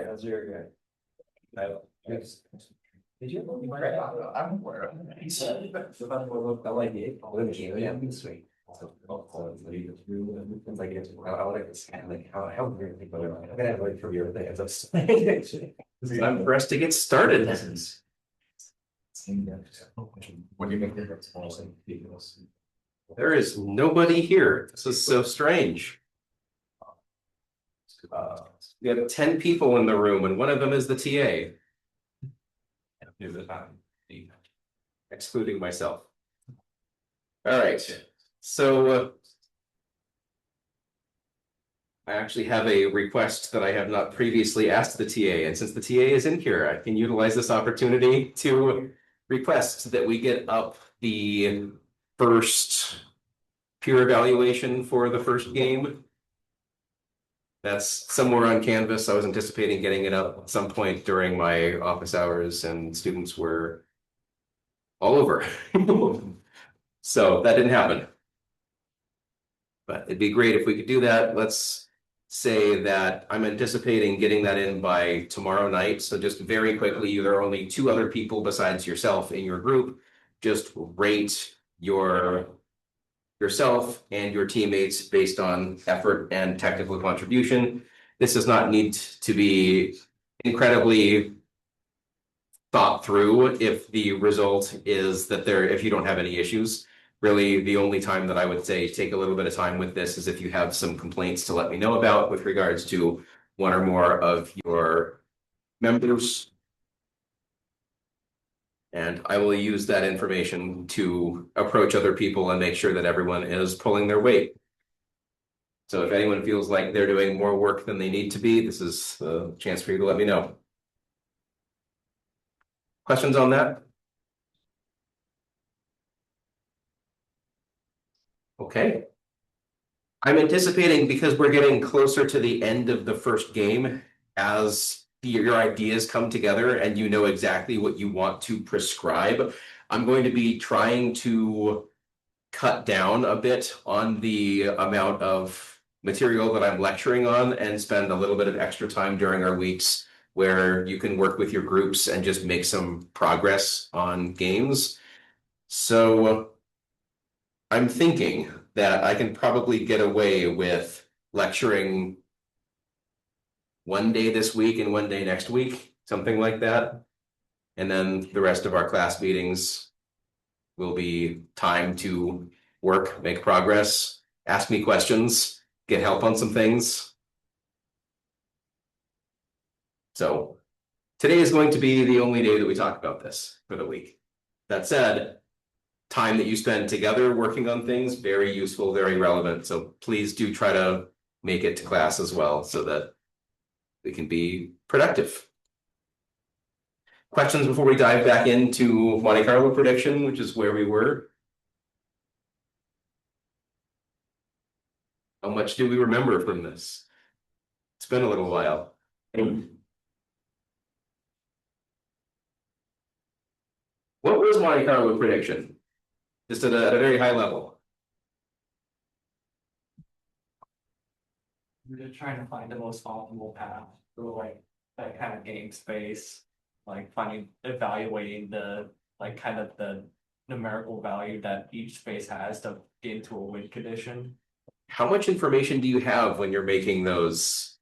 That's very good. Did you look right? I'm aware of it. He said, I like it. Yeah, this week. It's like it's I like this kind of like how weird people are. I'm gonna have like for your thing. I'm impressed to get started. What do you make difference? There is nobody here. This is so strange. We have 10 people in the room, and one of them is the TA. Excluding myself. All right. So I actually have a request that I have not previously asked the TA, and since the TA is in here, I can utilize this opportunity to request that we get up the first peer evaluation for the first game. That's somewhere on Canvas. I was anticipating getting it up at some point during my office hours, and students were all over. So that didn't happen. But it'd be great if we could do that. Let's say that I'm anticipating getting that in by tomorrow night. So just very quickly, there are only 2 other people besides yourself in your group. Just rate yourself and your teammates based on effort and technical contribution. This does not need to be incredibly thought through if the result is that if you don't have any issues. Really, the only time that I would say take a little bit of time with this is if you have some complaints to let me know about with regards to one or more of your members. And I will use that information to approach other people and make sure that everyone is pulling their weight. So if anyone feels like they're doing more work than they need to be, this is a chance for you to let me know. Questions on that? Okay. I'm anticipating, because we're getting closer to the end of the first game, as your ideas come together and you know exactly what you want to prescribe, I'm going to be trying to cut down a bit on the amount of material that I'm lecturing on and spend a little bit of extra time during our weeks where you can work with your groups and just make some progress on games. So I'm thinking that I can probably get away with lecturing one day this week and one day next week, something like that. And then the rest of our class meetings will be time to work, make progress, ask me questions, get help on some things. So today is going to be the only day that we talk about this for the week. That said, time that you spend together working on things, very useful, very relevant. So please do try to make it to class as well so that we can be productive. Questions before we dive back into Monte Carlo prediction, which is where we were? How much do we remember from this? It's been a little while. What was Monte Carlo prediction? Just at a very high level. We're just trying to find the most optimal path for like that kind of game space, like evaluating the kind of the numerical value that each space has to get into a win condition. How much information do you have when you're making those,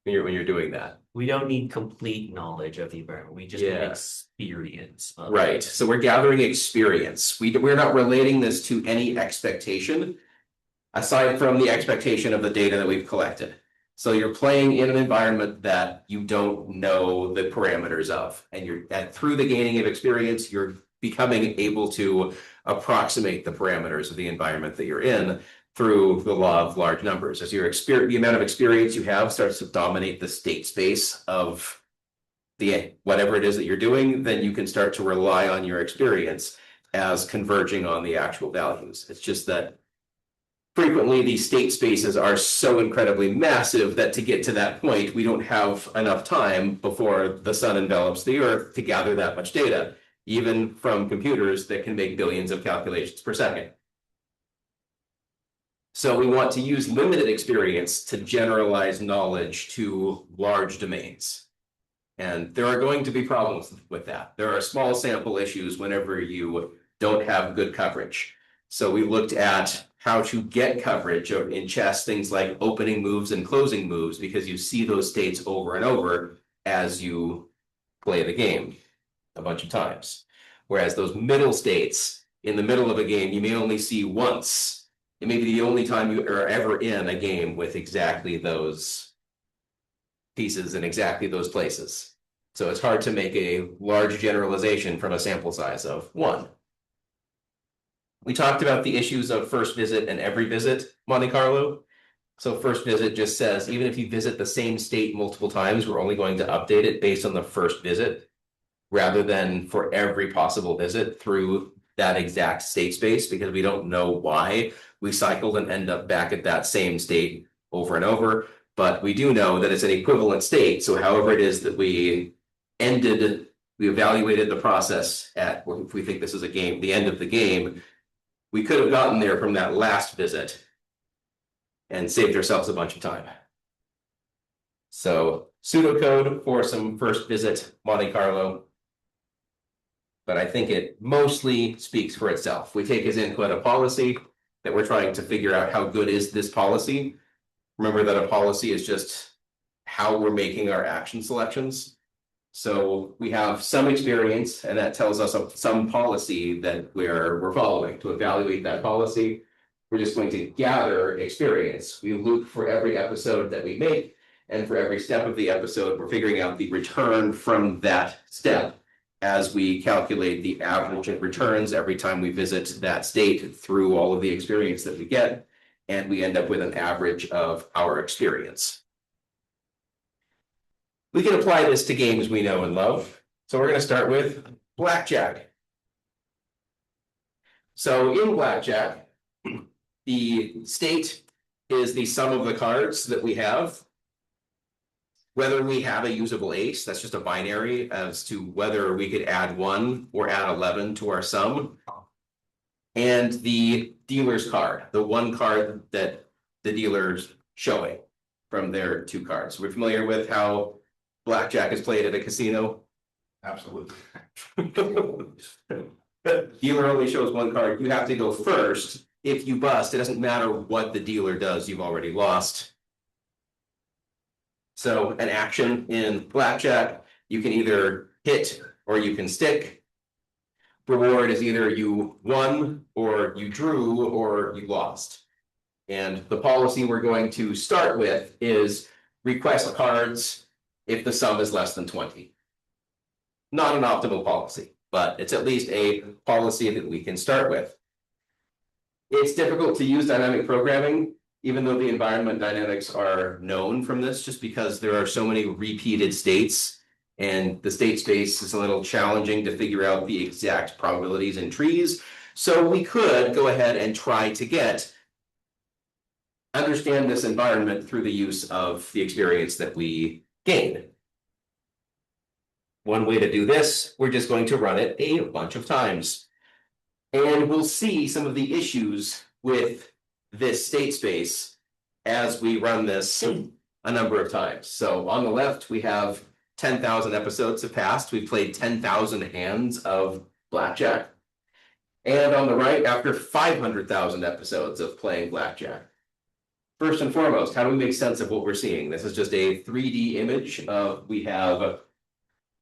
when you're doing that? We don't need complete knowledge of the environment. We just need experience. Right. So we're gathering experience. We're not relating this to any expectation, aside from the expectation of the data that we've collected. So you're playing in an environment that you don't know the parameters of, and through the gaining of experience, you're becoming able to approximate the parameters of the environment that you're in through the law of large numbers. As the amount of experience you have starts to dominate the state space of whatever it is that you're doing, then you can start to rely on your experience as converging on the actual values. It's just that frequently these state spaces are so incredibly massive that to get to that point, we don't have enough time before the sun envelops the earth to gather that much data, even from computers that can make billions of calculations per second. So we want to use limited experience to generalize knowledge to large domains. And there are going to be problems with that. There are small sample issues whenever you don't have good coverage. So we looked at how to get coverage in chess, things like opening moves and closing moves, because you see those states over and over as you play the game a bunch of times. Whereas those middle states in the middle of a game, you may only see once. It may be the only time you are ever in a game with exactly those pieces in exactly those places. So it's hard to make a large generalization from a sample size of one. We talked about the issues of first visit and every visit Monte Carlo. So first visit just says, even if you visit the same state multiple times, we're only going to update it based on the first visit, rather than for every possible visit through that exact state space, because we don't know why we cycled and end up back at that same state over and over. But we do know that it's an equivalent state. So however it is that we evaluated the process at, if we think this is a game, the end of the game, we could have gotten there from that last visit and saved ourselves a bunch of time. So pseudocode for some first visit Monte Carlo. But I think it mostly speaks for itself. We take as input a policy that we're trying to figure out how good is this policy. Remember that a policy is just how we're making our action selections. So we have some experience, and that tells us some policy that we're following. To evaluate that policy, we're just going to gather experience. We loop for every episode that we make, and for every step of the episode, we're figuring out the return from that step as we calculate the average of returns every time we visit that state through all of the experience that we get, and we end up with an average of our experience. We can apply this to games we know and love. So we're going to start with blackjack. So in blackjack, the state is the sum of the cards that we have. Whether we have a usable ace, that's just a binary as to whether we could add 1 or add 11 to our sum. And the dealer's card, the one card that the dealer's showing from their 2 cards. We're familiar with how blackjack is played at a casino. Absolutely. Dealer only shows 1 card. You have to go first. If you bust, it doesn't matter what the dealer does, you've already lost. So an action in blackjack, you can either hit or you can stick. Reward is either you won or you drew or you lost. And the policy we're going to start with is request cards if the sum is less than 20. Not an optimal policy, but it's at least a policy that we can start with. It's difficult to use dynamic programming, even though the environment dynamics are known from this, just because there are so many repeated states, and the state space is a little challenging to figure out the exact probabilities in trees. So we could go ahead and try to understand this environment through the use of the experience that we gain. One way to do this, we're just going to run it a bunch of times. And we'll see some of the issues with this state space as we run this a number of times. So on the left, we have 10,000 episodes have passed. We've played 10,000 hands of blackjack. And on the right, after 500,000 episodes of playing blackjack. First and foremost, how do we make sense of what we're seeing? This is just a 3D image of, we have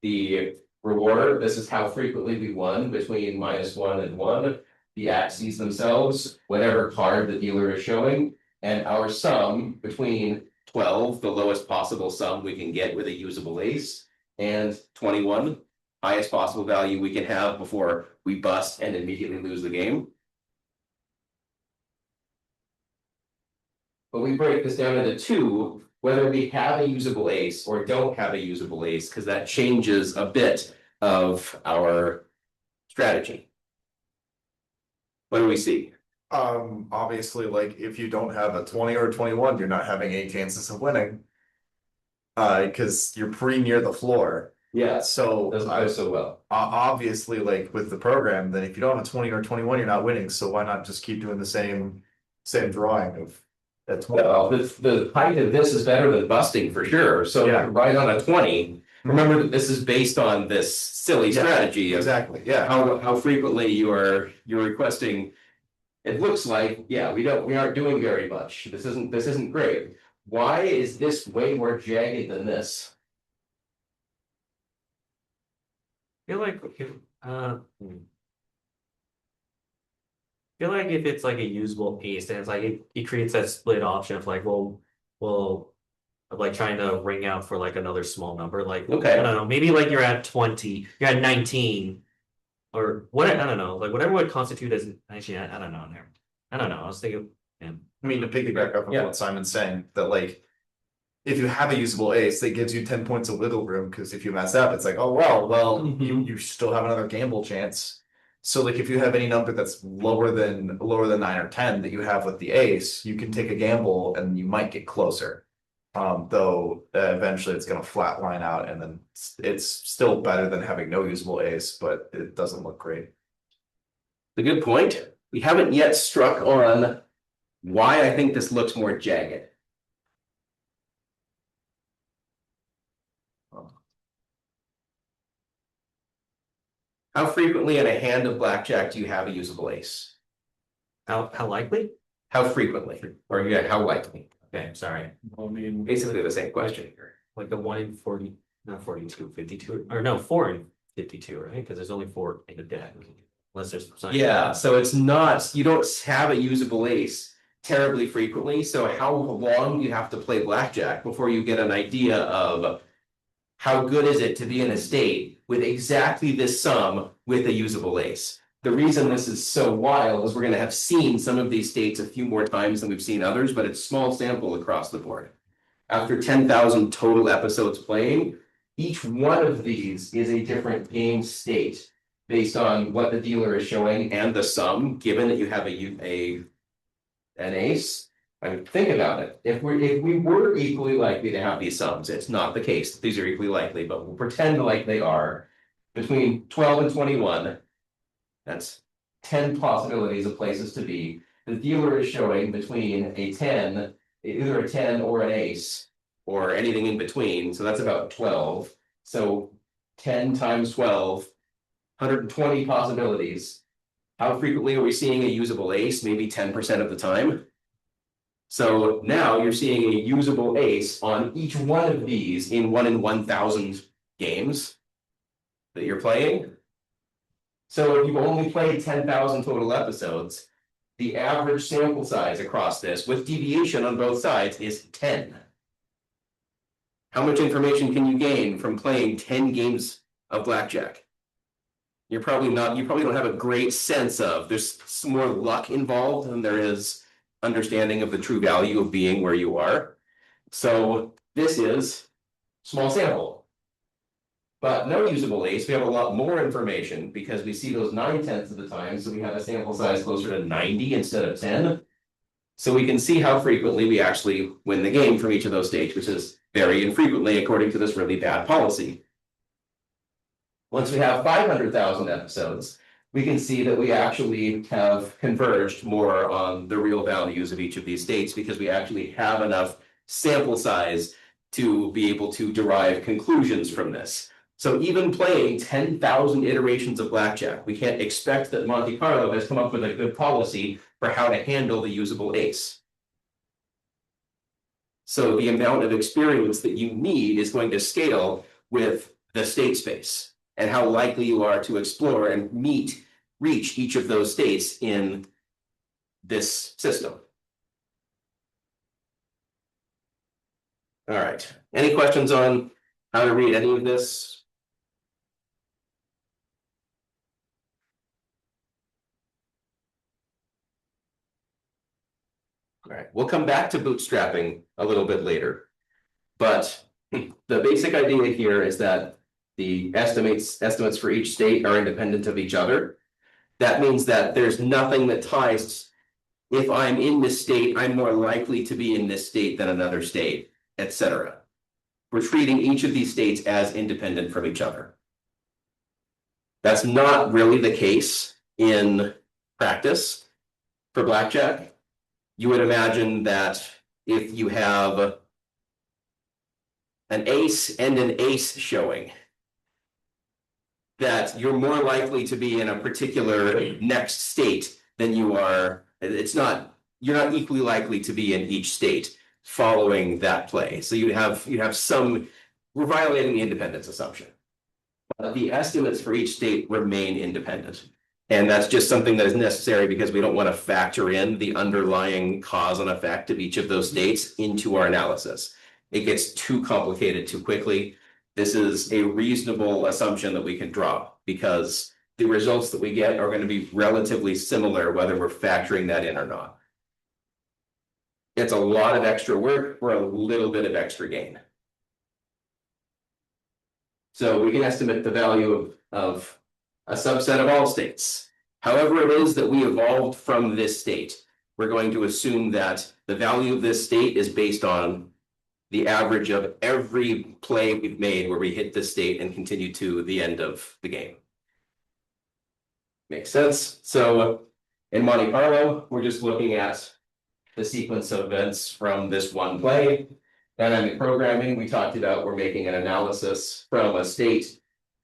the reward. This is how frequently we won between -1 and 1. The axes themselves, whatever card the dealer is showing, and our sum between 12, the lowest possible sum we can get with a usable ace, and 21, highest possible value we can have before we bust and immediately lose the game. But we break this down into 2, whether we have a usable ace or don't have a usable ace, because that changes a bit of our strategy. What do we see? Obviously, like if you don't have a 20 or a 21, you're not having any chances of winning. Because you're pretty near the floor. Yeah, So doesn't go so well. obviously, like with the program, then if you don't have a 20 or 21, you're not winning. So why not just keep doing the same same drawing of at 20. Well, the height of this is better than busting for sure. So Yeah. right on a 20. Remember that this is based on this silly Yeah, strategy of Exactly, yeah. how frequently you're requesting. It looks like, yeah, we aren't doing very much. This isn't great. Why is this way more jagged than this? I feel like feel like if it's like a usable ace, then it's like it creates that split option of like, well, of like trying to ring out for like another small number. Like, Okay. I don't know, maybe like you're at 20, you're at 19, or what, I don't know, like whatever would constitute as, actually, I don't know. I don't know. I was thinking, yeah. I mean, to piggyback off of Yeah. what Simon's saying, that like, if you have a usable ace, that gives you 10 points of wiggle room, because if you mess up, it's like, oh, well, you still have another gamble chance. So like, if you have any number that's lower than 9 or 10 that you have with the ace, you can take a gamble and you might get closer. Though eventually it's gonna flatline out, and then it's still better than having no usable ace, but it doesn't look great. The good point. We haven't yet struck on why I think this looks more jagged. How frequently in a hand of blackjack do you have a usable ace? How likely? How frequently? Or yeah, how likely? Okay, I'm sorry. I mean, Basically the same question here. Like the 1 in 40, not 42, 52, or no, 4 in 52, right? Because there's only 4 in the deck. Unless there's something. Yeah, so it's not, you don't have a usable ace terribly frequently. So how long do you have to play blackjack before you get an idea of how good is it to be in a state with exactly this sum with a usable ace? The reason this is so wild is we're going to have seen some of these states a few more times than we've seen others, but it's small sample across the board. After 10,000 total episodes playing, each one of these is a different game state based on what the dealer is showing and the sum, given that you have an ace. I mean, think about it. If we were equally likely to have these sums, it's not the case. These are equally likely, but we'll pretend like they are. Between 12 and 21, that's 10 possibilities of places to be. The dealer is showing between a 10, either a 10 or an ace, or anything in between. So that's about 12. So 10 times 12, 120 possibilities. How frequently are we seeing a usable ace? Maybe 10% of the time. So now you're seeing a usable ace on each one of these in 1 in 1,000 games that you're playing. So if you've only played 10,000 total episodes, the average sample size across this, with deviation on both sides, is 10. How much information can you gain from playing 10 games of blackjack? You probably don't have a great sense of, there's some more luck involved than there is understanding of the true value of being where you are. So this is small sample. But no usable ace, we have a lot more information because we see those 9/10 of the time, so we have a sample size closer to 90 instead of 10. So we can see how frequently we actually win the game from each of those states, which is very infrequently according to this really bad policy. Once we have 500,000 episodes, we can see that we actually have converged more on the real values of each of these states because we actually have enough sample size to be able to derive conclusions from this. So even playing 10,000 iterations of blackjack, we can't expect that Monte Carlo has come up with a good policy for how to handle the usable ace. So the amount of experience that you need is going to scale with the state space and how likely you are to explore and reach each of those states in this system. All right, any questions on how to read any of this? All right, we'll come back to bootstrapping a little bit later. But the basic idea here is that the estimates for each state are independent of each other. That means that there's nothing that ties, if I'm in this state, I'm more likely to be in this state than another state, etc. We're treating each of these states as independent from each other. That's not really the case in practice for blackjack. you would imagine that if you have an ace and an ace showing, that you're more likely to be in a particular next state than you are. You're not equally likely to be in each state following that play. So you'd have some, we're violating the independence assumption. But the estimates for each state remain independent. And that's just something that is necessary because we don't want to factor in the underlying cause and effect of each of those states into our analysis. It gets too complicated too quickly. This is a reasonable assumption that we can draw because the results that we get are going to be relatively similar whether we're factoring that in or not. It's a lot of extra work for a little bit of extra gain. So we can estimate the value of a subset of all states. However it is that we evolved from this state, we're going to assume that the value of this state is based on the average of every play we've made where we hit this state and continue to the end of the game. Makes sense? So in Monte Carlo, we're just looking at the sequence of events from this one play. Dynamic programming, we talked about we're making an analysis from a state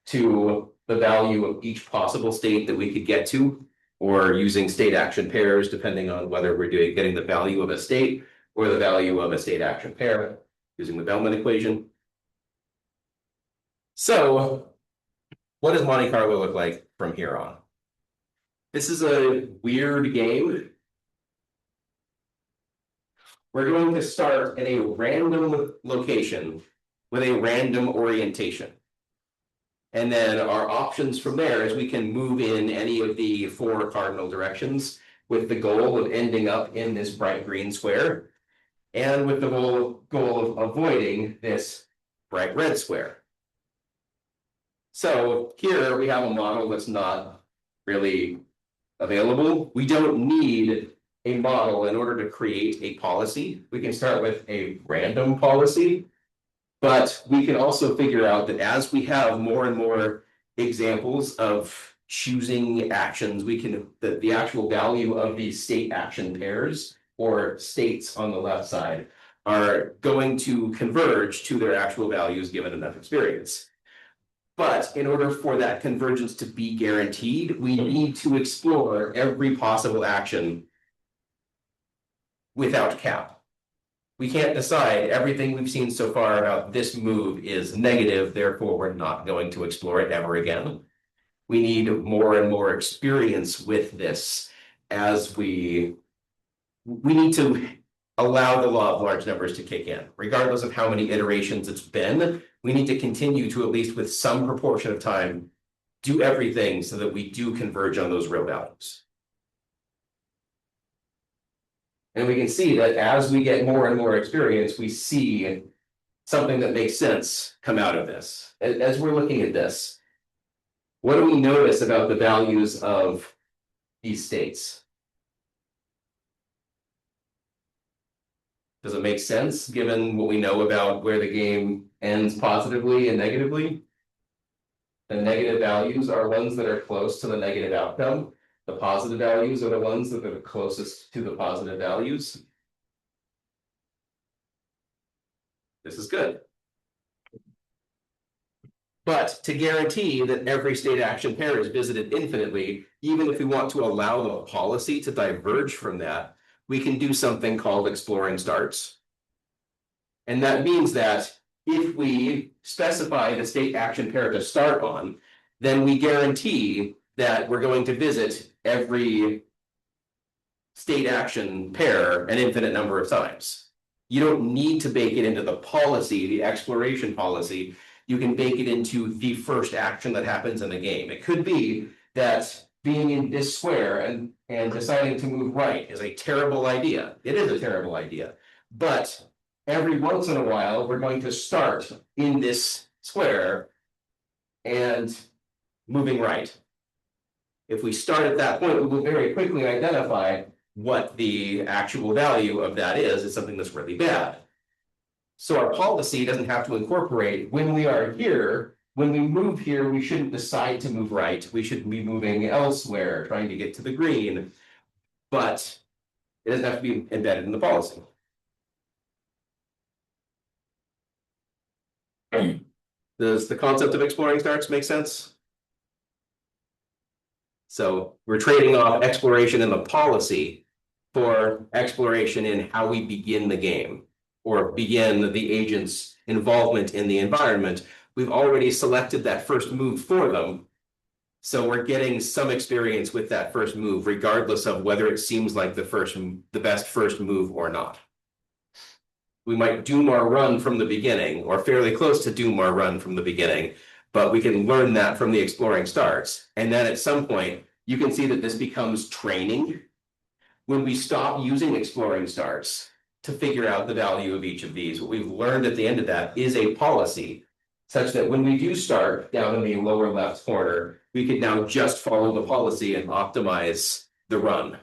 to the value of each possible state that we could get to, or using state action pairs, depending on whether we're getting the value of a state or the value of a state action pair, using the Bellman equation. So what does Monte Carlo look like from here on? This is a weird game. We're going to start in a random location with a random orientation. And then our options from there is we can move in any of the 4 cardinal directions with the goal of ending up in this bright green square and with the goal of avoiding this bright red square. So here we have a model that's not really available. We don't need a model in order to create a policy. We can start with a random policy, but we can also figure out that as we have more and more examples of choosing actions, we can, the actual value of these state action pairs or states on the left side are going to converge to their actual values given enough experience. But in order for that convergence to be guaranteed, we need to explore every possible action without cap. We can't decide everything we've seen so far about this move is negative, therefore we're not going to explore it ever again. We need more and more experience with this as we need to allow the law of large numbers to kick in. Regardless of how many iterations it's been, we need to continue to, at least with some proportion of time, do everything so that we do converge on those real values. And we can see that as we get more and more experience, we see something that makes sense come out of this. As we're looking at this, what do we notice about the values of these states? Does it make sense given what we know about where the game ends positively and negatively? The negative values are ones that are close to the negative outcome. The positive values are the ones that are the closest to the positive values. This is good. But to guarantee that every state action pair is visited infinitely, even if we want to allow the policy to diverge from that, we can do something called exploring starts. And that means that if we specify the state action pair to start on, then we guarantee that we're going to visit every state action pair an infinite number of times. You don't need to bake it into the policy, the exploration policy. You can bake it into the first action that happens in the game. It could be that being in this square and deciding to move right is a terrible idea. It is a terrible idea. But every once in a while, we're going to start in this square and moving right. If we start at that point, we will very quickly identify what the actual value of that is. It's something that's really bad. So our policy doesn't have to incorporate when we are here. When we move here, we shouldn't decide to move right. We should be moving elsewhere, trying to get to the green. But It doesn't have to be embedded in the policy. Does the concept of exploring starts make sense? So we're trading off exploration in the policy for exploration in how we begin the game or begin the agent's involvement in the environment. We've already selected that first move for them. So we're getting some experience with that first move, regardless of whether it seems like the best first move or not. We might doom our run from the beginning, or fairly close to doom our run from the beginning, but we can learn that from the exploring starts. And then at some point, you can see that this becomes training. When we stop using exploring starts to figure out the value of each of these, what we've learned at the end of that is a policy such that when we do start down in the lower left corner, we could now just follow the policy and optimize the run.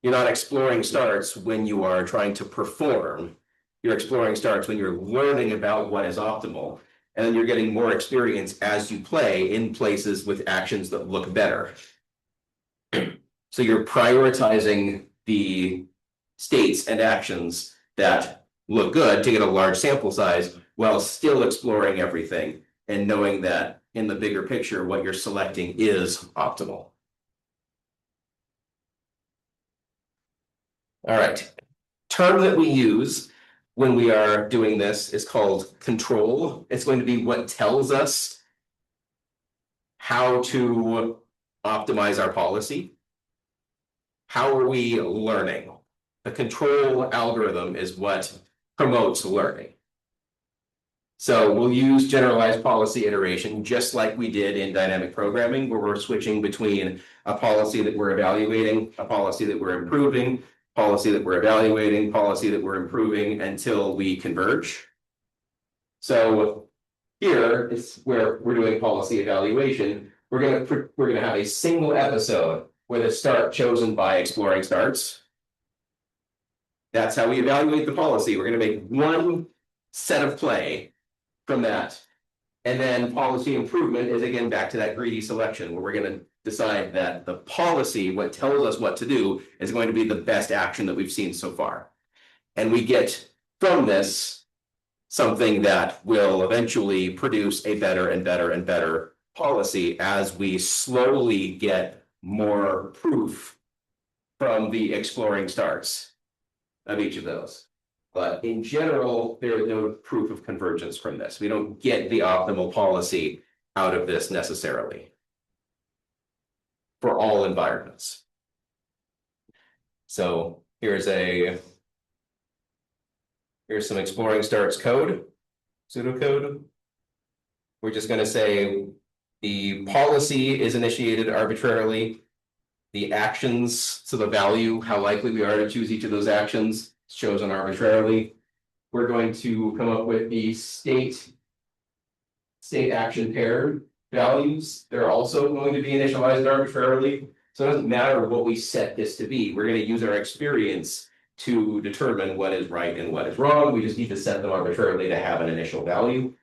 You're not exploring starts when you are trying to perform. You're exploring starts when you're learning about what is optimal, and then you're getting more experience as you play in places with actions that look better. So you're prioritizing the states and actions that look good to get a large sample size while still exploring everything and knowing that in the bigger picture, what you're selecting is optimal. All right. Term that we use when we are doing this is called control. It's going to be what tells us how to optimize our policy. How are we learning? The control algorithm is what promotes learning. So we'll use generalized policy iteration, just like we did in dynamic programming, where we're switching between a policy that we're evaluating, a policy that we're improving, policy that we're evaluating, policy that we're improving until we converge. So here is where we're doing policy evaluation. We're gonna have a single episode with a start chosen by exploring starts. That's how we evaluate the policy. We're gonna make one set of play from that. And then policy improvement is again back to that greedy selection where we're going to decide that the policy, what tells us what to do, is going to be the best action that we've seen so far. And we get from this something that will eventually produce a better and better and better policy as we slowly get more proof from the exploring starts of each of those. But in general, there is no proof of convergence from this. We don't get the optimal policy out of this necessarily for all environments. So here's some exploring starts code, pseudocode. We're just going to say the policy is initiated arbitrarily. The actions, so the value, how likely we are to choose each of those actions, chosen arbitrarily. We're going to come up with the state action pair values. They're also going to be initialized arbitrarily. So it doesn't matter what we set this to be. We're going to use our experience to determine what is right and what is wrong. We just need to set them arbitrarily to have an initial value.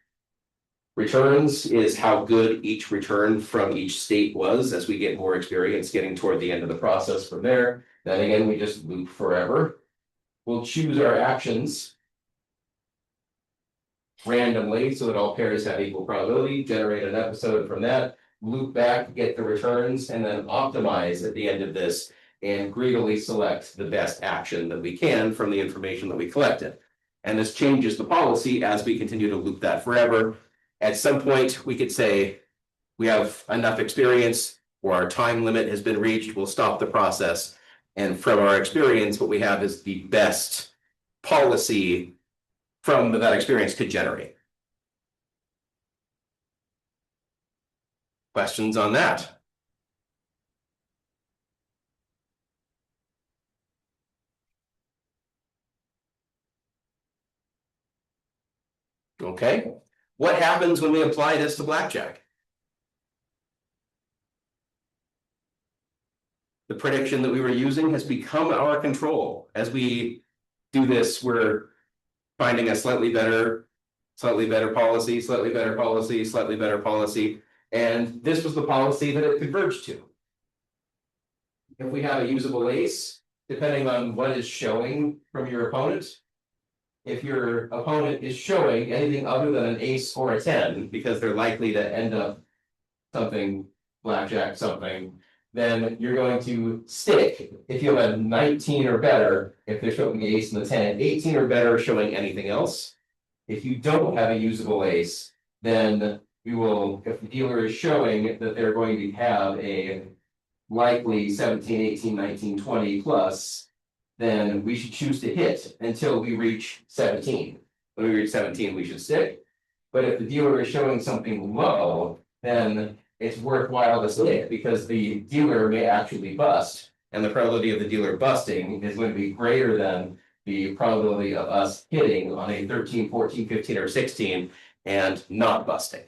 Returns is how good each return from each state was as we get more experience getting toward the end of the process from there. Then again, we just loop forever. We'll choose our actions randomly so that all pairs have equal probability, generate an episode from that, loop back, get the returns, and then optimize at the end of this and greedily select the best action that we can from the information that we collected. And this changes the policy as we continue to loop that forever. At some point, we could say we have enough experience or our time limit has been reached, we'll stop the process. And from our experience, what we have is the best policy from that experience could generate. Questions on that? Okay. What happens when we apply this to blackjack? The prediction that we were using has become our control. As we do this, we're finding a slightly better policy, slightly better policy, slightly better policy. And this was the policy that it converged to. If we have a usable ace, depending on what is showing from your opponent. If your opponent is showing anything other than an ace or a 10, because they're likely to end up something, blackjack, something, then you're going to stick. If you have a 19 or better, if they're showing the ace and the 10, 18 or better showing anything else. If you don't have a usable ace, then you will, if the dealer is showing that they're going to have a likely 17, 18, 19, 20 plus, then we should choose to hit until we reach 17. When we reach 17, we should stick. But if the dealer is showing something low, then it's worthwhile to stick because the dealer may actually bust. And the probability of the dealer busting is going to be greater than the probability of us hitting on a 13, 14, 15, or 16 and not busting.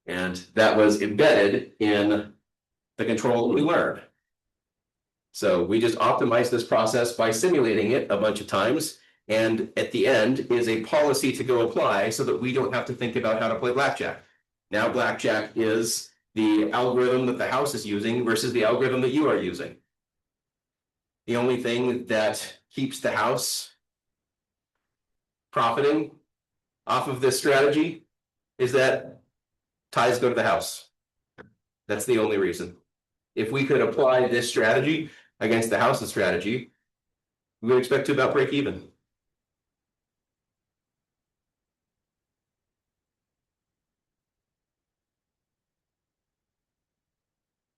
And that was embedded in the control that we learned. So we just optimize this process by simulating it a bunch of times. And at the end is a policy to go apply so that we don't have to think about how to play blackjack. Now blackjack is the algorithm that the house is using versus the algorithm that you are using. The only thing that keeps the house profiting off of this strategy is that ties go to the house. That's the only reason. If we could apply this strategy against the house's strategy, we would expect to about break even.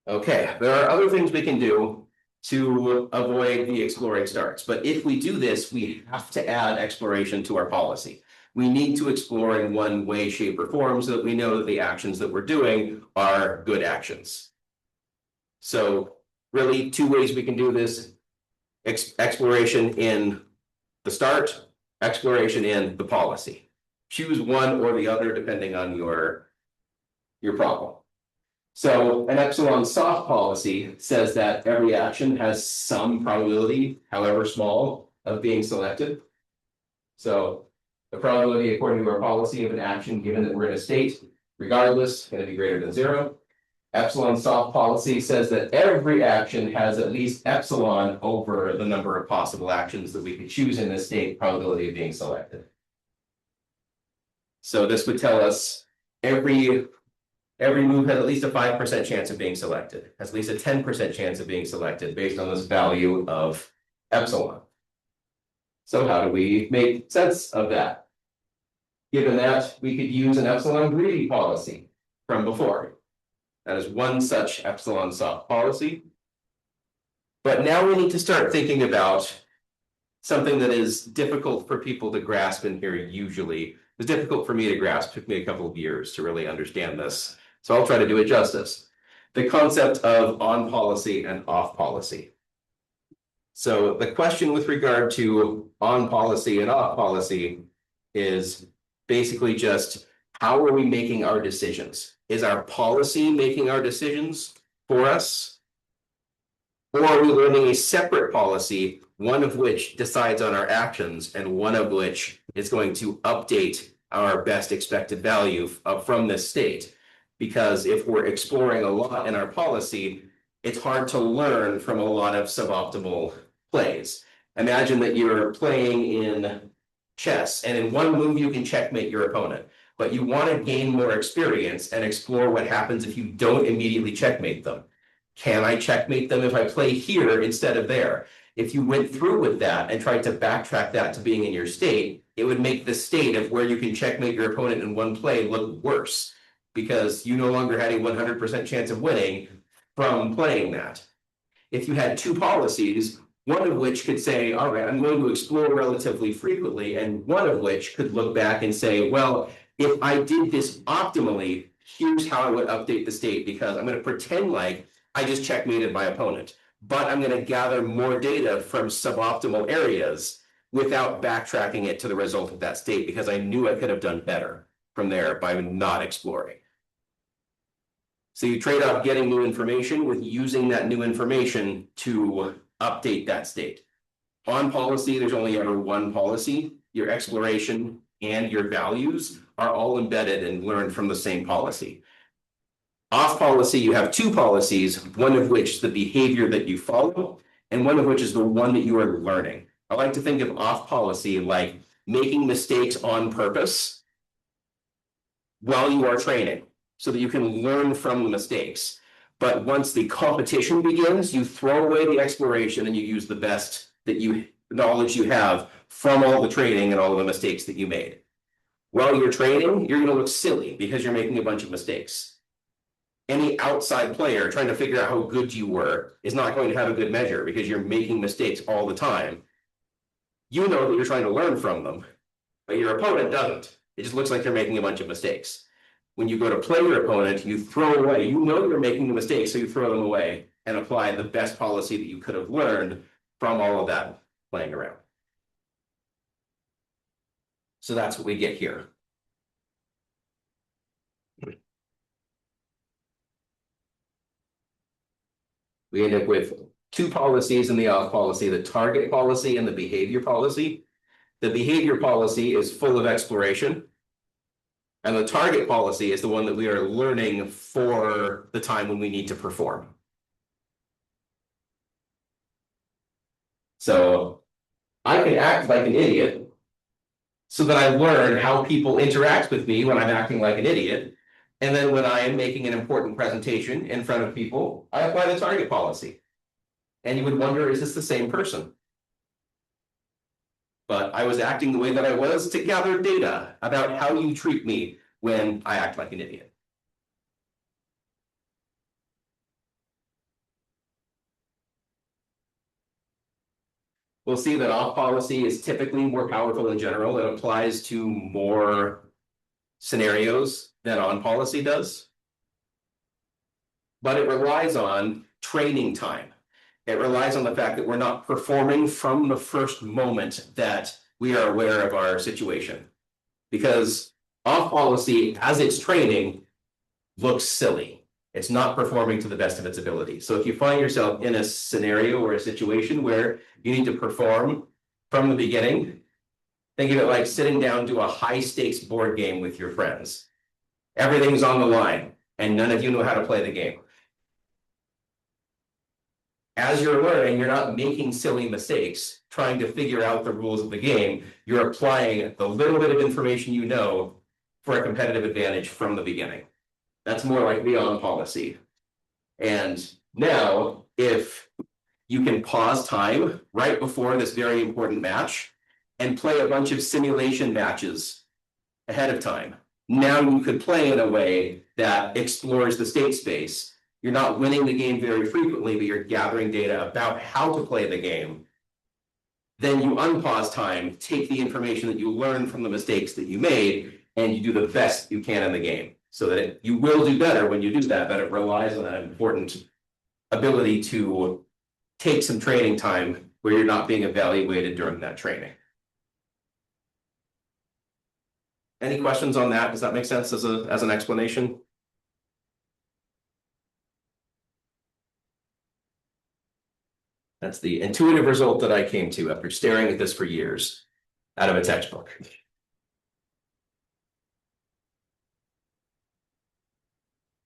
Okay, there are other things we can do to avoid the exploring starts. But if we do this, we have to add exploration to our policy. We need to explore in one way, shape, or form so that we know that the actions that we're doing are good actions. So really, two ways we can do this: exploration in the start, exploration in the policy. Choose one or the other depending on your problem. So an epsilon soft policy says that every action has some probability, however small, of being selected. So the probability according to our policy of an action, given that we're in a state, regardless, is going to be greater than 0. Epsilon soft policy says that every action has at least epsilon over the number of possible actions that we could choose in this state, probability of being selected. So this would tell us every move has at least a 5% chance of being selected, has at least a 10% chance of being selected based on this value of epsilon. So how do we make sense of that? Given that, we could use an epsilon greedy policy from before. That is one such epsilon soft policy. But now we need to start thinking about something that is difficult for people to grasp in here usually. It's difficult for me to grasp. It took me a couple of years to really understand this. So I'll try to do it justice. The concept of on policy and off policy. So the question with regard to on policy and off policy is basically just how are we making our decisions? Is our policy making our decisions for us? Or are we learning a separate policy, one of which decides on our actions and one of which is going to update our best expected value from this state? Because if we're exploring a lot in our policy, it's hard to learn from a lot of suboptimal plays. Imagine that you're playing in chess and in one move you can checkmate your opponent, but you want to gain more experience and explore what happens if you don't immediately checkmate them. Can I checkmate them if I play here instead of there? If you went through with that and tried to backtrack that to being in your state, it would make the state of where you can checkmate your opponent in one play look worse because you no longer had a 100% chance of winning from playing that. If you had two policies, one of which could say, all right, I'm going to explore relatively frequently, and one of which could look back and say, well, if I did this optimally, here's how I would update the state because I'm going to pretend like I just checkmated my opponent, but I'm going to gather more data from suboptimal areas without backtracking it to the result of that state because I knew I could have done better from there by not exploring. So you trade off getting new information with using that new information to update that state. On policy, there's only ever one policy. Your exploration and your values are all embedded and learned from the same policy. Off policy, you have two policies, one of which is the behavior that you follow, and one of which is the one that you are learning. I like to think of off policy like making mistakes on purpose while you are training so that you can learn from the mistakes. But once the competition begins, you throw away the exploration and you use the best knowledge you have from all the training and all of the mistakes that you made. While you're training, you're going to look silly because you're making a bunch of mistakes. Any outside player trying to figure out how good you were is not going to have a good measure because you're making mistakes all the time. You know that you're trying to learn from them, but your opponent doesn't. It just looks like you're making a bunch of mistakes. When you go to play your opponent, you throw away, you know you're making the mistakes, so you throw them away and apply the best policy that you could have learned from all of that playing around. So that's what we get here. We end up with two policies in the off policy, the target policy and the behavior policy. The behavior policy is full of exploration. And the target policy is the one that we are learning for the time when we need to perform. So I can act like an idiot so that I learn how people interact with me when I'm acting like an idiot. And then when I am making an important presentation in front of people, I apply the target policy. And you would wonder, is this the same person? But I was acting the way that I was to gather data about how you treat me when I act like an idiot. We'll see that off policy is typically more powerful in general. It applies to more scenarios than on policy does. But it relies on training time. It relies on the fact that we're not performing from the first moment that we are aware of our situation. Because off policy, as it's training, looks silly. It's not performing to the best of its ability. So if you find yourself in a scenario or a situation where you need to perform from the beginning, think of it like sitting down to a high stakes board game with your friends. Everything's on the line and none of you know how to play the game. As you're learning, you're not making silly mistakes, trying to figure out the rules of the game. You're applying the little bit of information you know for a competitive advantage from the beginning. That's more like the on policy. And now, if you can pause time right before this very important match and play a bunch of simulation matches ahead of time, now you could play in a way that explores the state space. You're not winning the game very frequently, but you're gathering data about how to play the game. Then you unpause time, take the information that you learned from the mistakes that you made, and you do the best you can in the game. So that you will do better when you do that, but it relies on that important ability to take some training time where you're not being evaluated during that training. Any questions on that? Does that make sense as an explanation? That's the intuitive result that I came to after staring at this for years out of a textbook.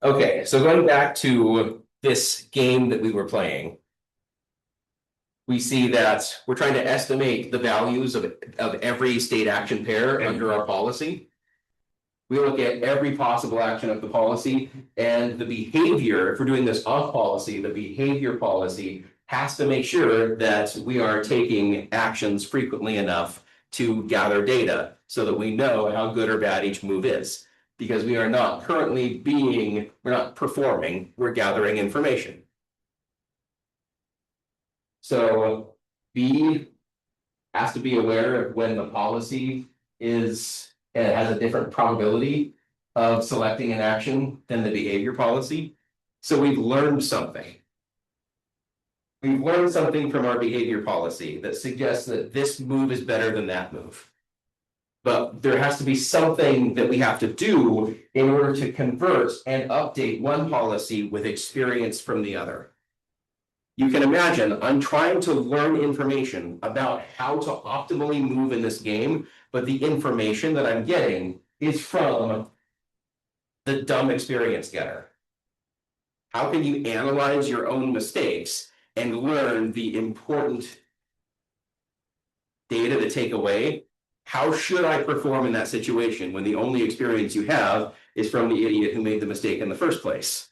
Okay, so going back to this game that we were playing, we see that we're trying to estimate the values of every state action pair under our policy. We look at every possible action of the policy and the behavior. If we're doing this off policy, the behavior policy has to make sure that we are taking actions frequently enough to gather data so that we know how good or bad each move is. Because we are not currently we're not performing, we're gathering information. So B has to be aware of when the policy has a different probability of selecting an action than the behavior policy. So we've learned something. We've learned something from our behavior policy that suggests that this move is better than that move. But there has to be something that we have to do in order to convert and update one policy with experience from the other. You can imagine I'm trying to learn information about how to optimally move in this game, but the information that I'm getting is from the dumb experience getter. How can you analyze your own mistakes and learn the important data to take away, how should I perform in that situation when the only experience you have is from the idiot who made the mistake in the first place?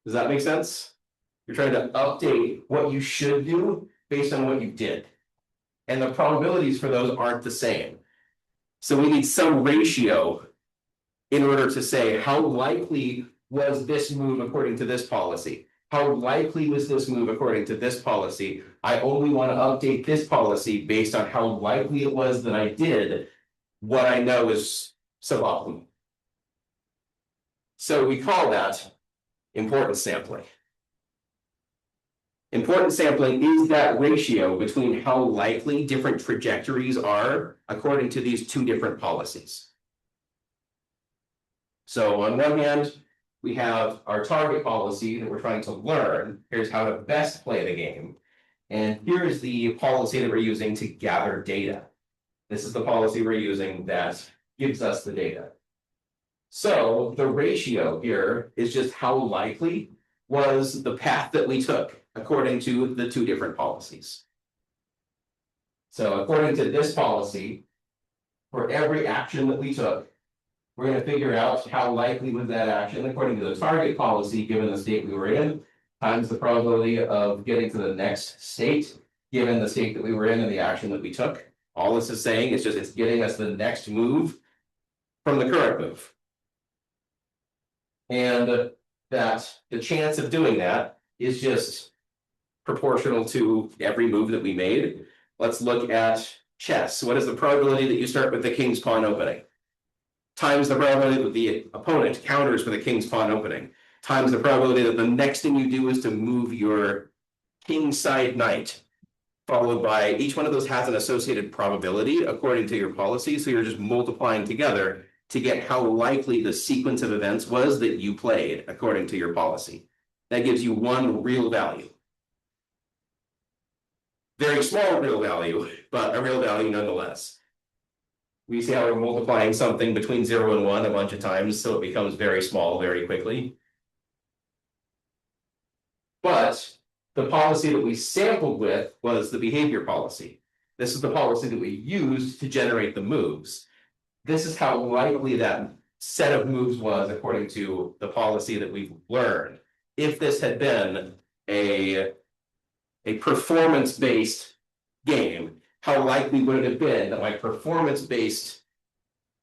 Does that make sense? You're trying to update what you should do based on what you did. And the probabilities for those aren't the same. So we need some ratio in order to say how likely was this move according to this policy? How likely was this move according to this policy? I only want to update this policy based on how likely it was that I did what I know is suboptimal. So we call that importance sampling. Importance sampling is that ratio between how likely different trajectories are according to these two different policies. So on one hand, we have our target policy that we're trying to learn. Here's how to best play the game. And here's the policy that we're using to gather data. This is the policy we're using that gives us the data. So the ratio here is just how likely was the path that we took according to the two different policies. So according to this policy, for every action that we took, we're going to figure out how likely was that action according to the target policy given the state we were in, times the probability of getting to the next state, given the state that we were in and the action that we took. All this is saying is just it's getting us the next move from the current move. And that the chance of doing that is just proportional to every move that we made. Let's look at chess. What is the probability that you start with the king's pawn opening? Times the probability that the opponent counters with a king's pawn opening, times the probability that the next thing you do is to move your kingside knight, followed by each one of those has an associated probability according to your policy. So you're just multiplying together to get how likely the sequence of events was that you played according to your policy. That gives you one real value. Very small real value, but a real value nonetheless. We see how we're multiplying something between 0 and 1 a bunch of times, so it becomes very small very quickly. But the policy that we sampled with was the behavior policy. This is the policy that we used to generate the moves. This is how likely that set of moves was according to the policy that we've learned. If this had been a performance-based game, how likely would it have been that my performance-based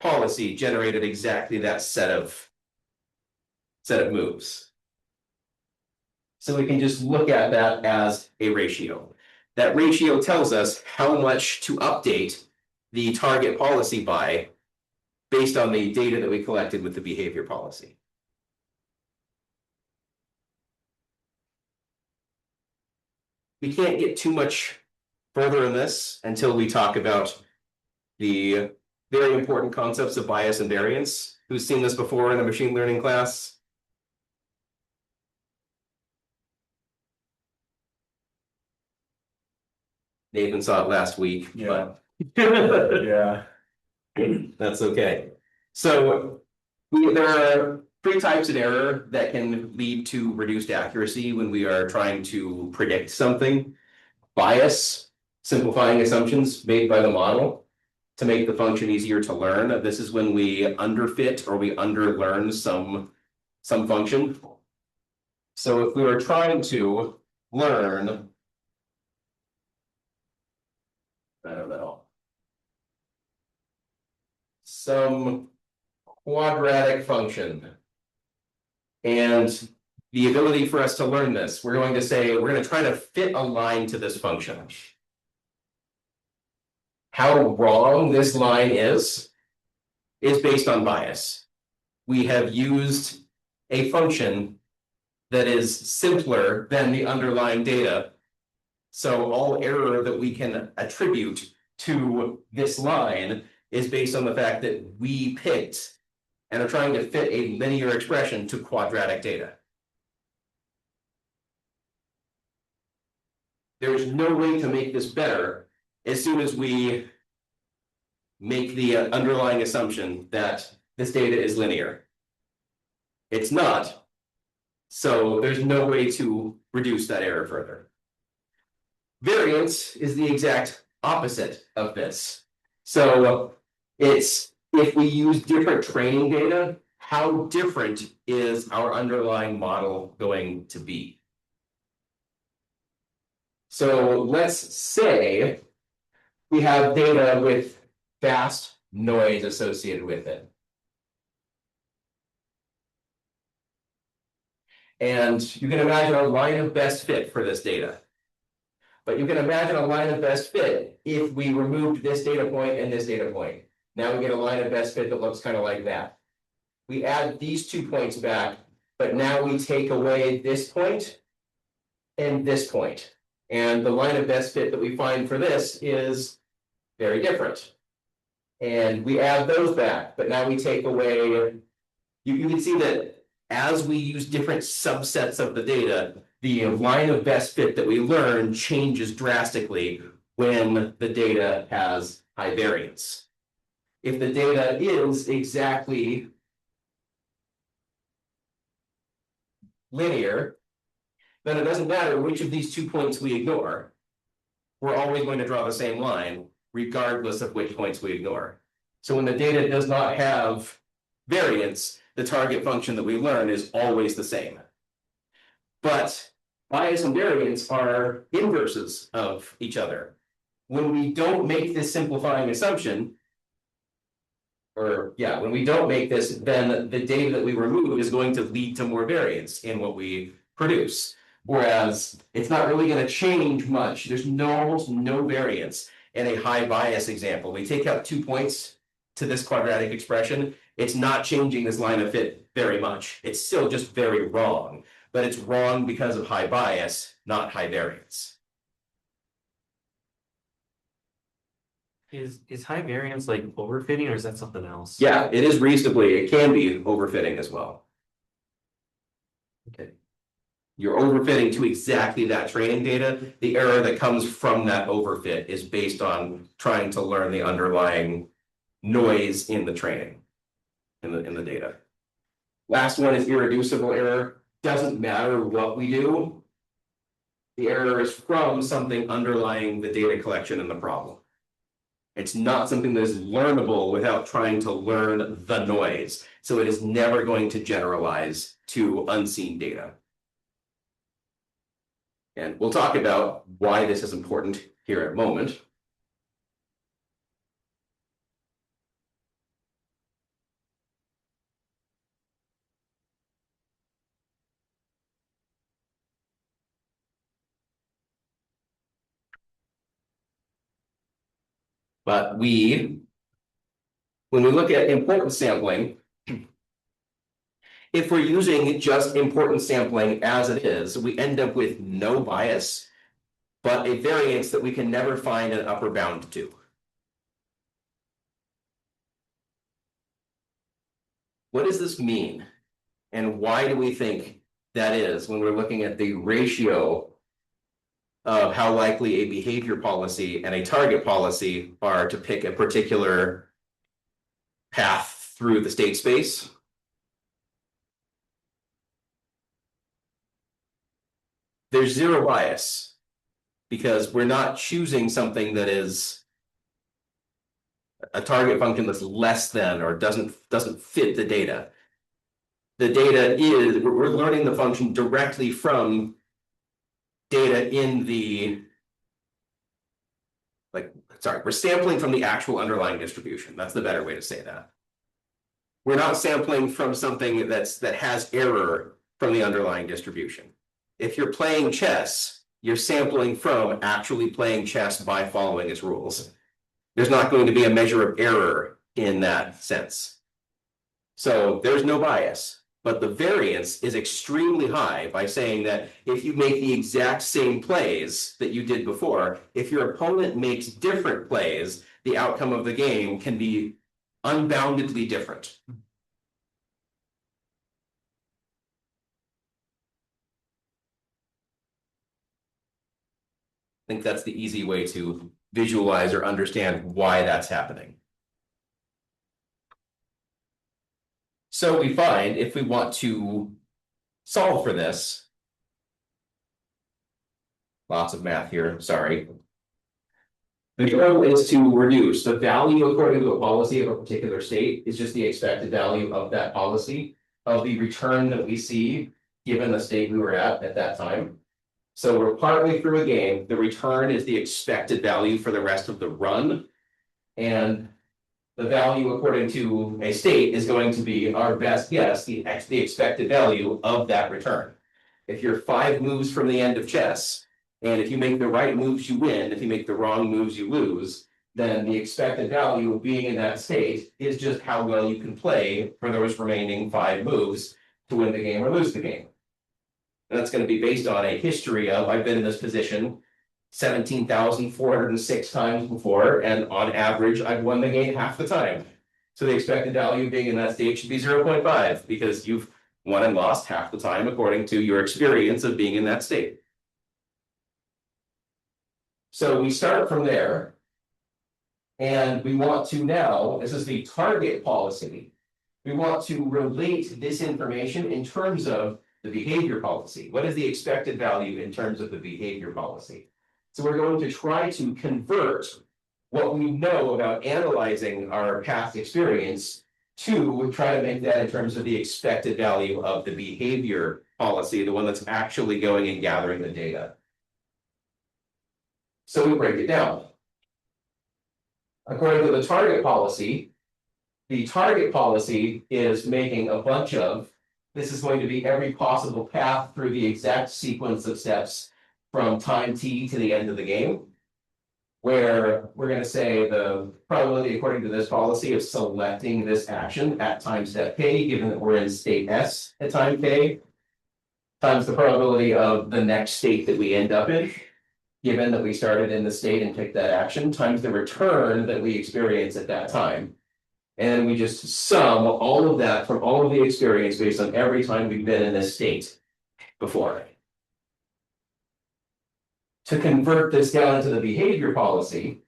policy generated exactly that set of moves? So we can just look at that as a ratio. That ratio tells us how much to update the target policy by based on the data that we collected with the behavior policy. We can't get too much further in this until we talk about the very important concepts of bias and variance. Who's seen this before in a machine learning class? Nathan saw it last week, Yeah. but Yeah. that's okay. So there are three types of error that can lead to reduced accuracy when we are trying to predict something. Bias, simplifying assumptions made by the model to make the function easier to learn. This is when we underfit or we underlearn some function. So if we were trying to learn, I don't know, some quadratic function, and the ability for us to learn this, we're going to say, we're going to try to fit a line to this function. How wrong this line is based on bias. We have used a function that is simpler than the underlying data. So all error that we can attribute to this line is based on the fact that we picked and are trying to fit a linear expression to quadratic data. There's no way to make this better as soon as we make the underlying assumption that this data is linear. It's not. So there's no way to reduce that error further. Variance is the exact opposite of this. So it's if we use different training data, how different is our underlying model going to be? So let's say we have data with fast noise associated with it. And you can imagine a line of best fit for this data. But you can imagine a line of best fit if we removed this data point and this data point. Now we get a line of best fit that looks kind of like that. We add these 2 points back, but now we take away this point and this point. And the line of best fit that we find for this is very different. And we add those back, but now we take away, you can see that as we use different subsets of the data, the line of best fit that we learn changes drastically when the data has high variance. If the data is exactly linear, then it doesn't matter which of these 2 points we ignore. We're always going to draw the same line, regardless of which points we ignore. So when the data does not have variance, the target function that we learn is always the same. But bias and variance are inverses of each other. When we don't make this simplifying assumption, when we don't make this, then the data that we remove is going to lead to more variance in what we produce. Whereas it's not really going to change much. There's almost no variance in a high bias example. We take out 2 points to this quadratic expression. It's not changing this line of fit very much. It's still just very wrong, but it's wrong because of high bias, not high variance. Is high variance like overfitting, or is that something else? Yeah, it is reasonably, it can be overfitting as well. Okay. You're overfitting to exactly that training data. The error that comes from that overfit is based on trying to learn the underlying noise in the training, in the data. Last one is irreducible error. Doesn't matter what we do. The error is from something underlying the data collection and the problem. It's not something that is learnable without trying to learn the noise. So it is never going to generalize to unseen data. And we'll talk about why this is important here in a moment. But when we look at importance sampling, if we're using just importance sampling as it is, we end up with no bias, but a variance that we can never find an upper bound to. What does this mean? And why do we think that is when we're looking at the ratio of how likely a behavior policy and a target policy are to pick a particular path through the state space? There's zero bias because we're not choosing something that is a target function that's less than or doesn't fit the data. The data is, we're learning the function directly from data in the, we're sampling from the actual underlying distribution. That's the better way to say that. We're not sampling from something that has error from the underlying distribution. If you're playing chess, you're sampling from actually playing chess by following its rules. There's not going to be a measure of error in that sense. So there's no bias, but the variance is extremely high by saying that if you make the exact same plays that you did before, if your opponent makes different plays, the outcome of the game can be unboundedly different. I think that's the easy way to visualize or understand why that's happening. So we find if we want to solve for this. Lots of math here, sorry. The goal is to reduce the value according to a policy of a particular state is just the expected value of that policy of the return that we see given the state we were at that time. So we're partway through a game. The return is the expected value for the rest of the run. And the value according to a state is going to be our best guess, the expected value of that return. If you're 5 moves from the end of chess, and if you make the right moves, you win. If you make the wrong moves, you lose. Then the expected value of being in that state is just how well you can play for those remaining 5 moves to win the game or lose the game. And that's going to be based on a history of I've been in this position 17,406 times before, and on average, I've won the game half the time. So the expected value of being in that state should be 0.5 because you've won and lost half the time according to your experience of being in that state. So we start from there. And we want to now, this is the target policy. We want to relate this information in terms of the behavior policy. What is the expected value in terms of the behavior policy? So we're going to try to convert what we know about analyzing our past experience to try to make that in terms of the expected value of the behavior policy, the one that's actually going and gathering the data. So we break it down. According to the target policy is making a bunch of, this is going to be every possible path through the exact sequence of steps from time t to the end of the game, where we're going to say the probability according to this policy of selecting this action at time step k, given that we're in state S at time k, times the probability of the next state that we end up in, given that we started in the state and picked that action, times the return that we experience at that time. And we just sum all of that from all of the experience based on every time we've been in this state before. To convert this down into the behavior policy,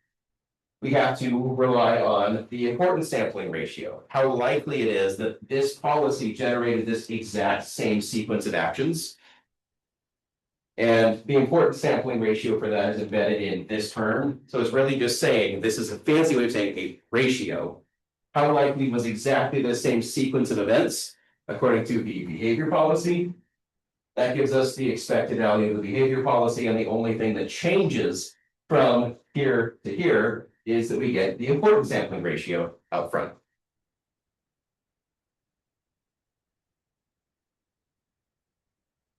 we have to rely on the importance sampling ratio. How likely it is that this policy generated this exact same sequence of actions. And the importance sampling ratio for that is embedded in this term. So it's really just saying, this is a fancy way of saying a ratio. How likely was exactly the same sequence of events according to the behavior policy? That gives us the expected value of the behavior policy, and the only thing that changes from here to here is that we get the importance sampling ratio out front.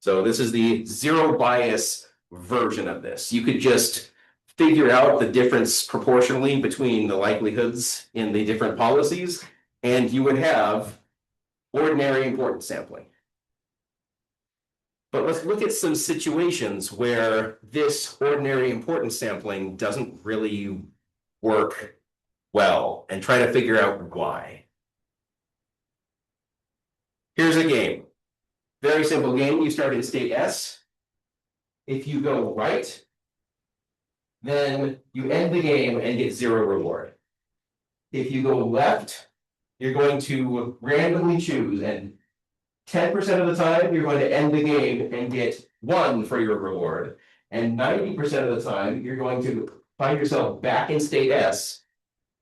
So this is the zero bias version of this. You could just figure out the difference proportionally between the likelihoods in the different policies, and you would have ordinary importance sampling. But let's look at some situations where this ordinary importance sampling doesn't really work well and try to figure out why. Here's a game. Very simple game. You start in state S. If you go right, then you end the game and get 0 reward. If you go left, you're going to randomly choose, and 10% of the time you're going to end the game and get 1 for your reward. And 90% of the time you're going to find yourself back in state S,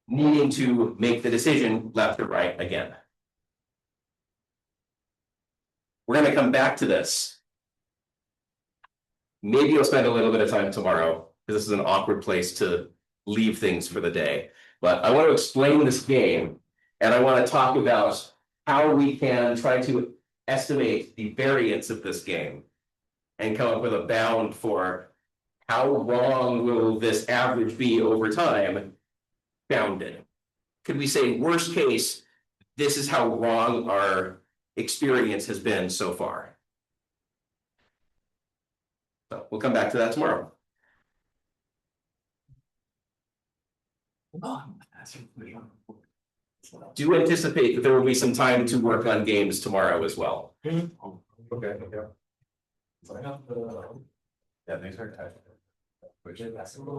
needing to make the decision left or right again. We're going to come back to this. Maybe you'll spend a little bit of time tomorrow, because this is an awkward place to leave things for the day. But I want to explain this game, and I want to talk about how we can try to estimate the variance of this game and come up with a bound for how wrong will this average be over time bounded. Could we say, worst case, this is how wrong our experience has been so far? So we'll come back to that tomorrow. Do anticipate that there will be some time to work on games tomorrow as well. Okay, yeah. Yeah, thanks for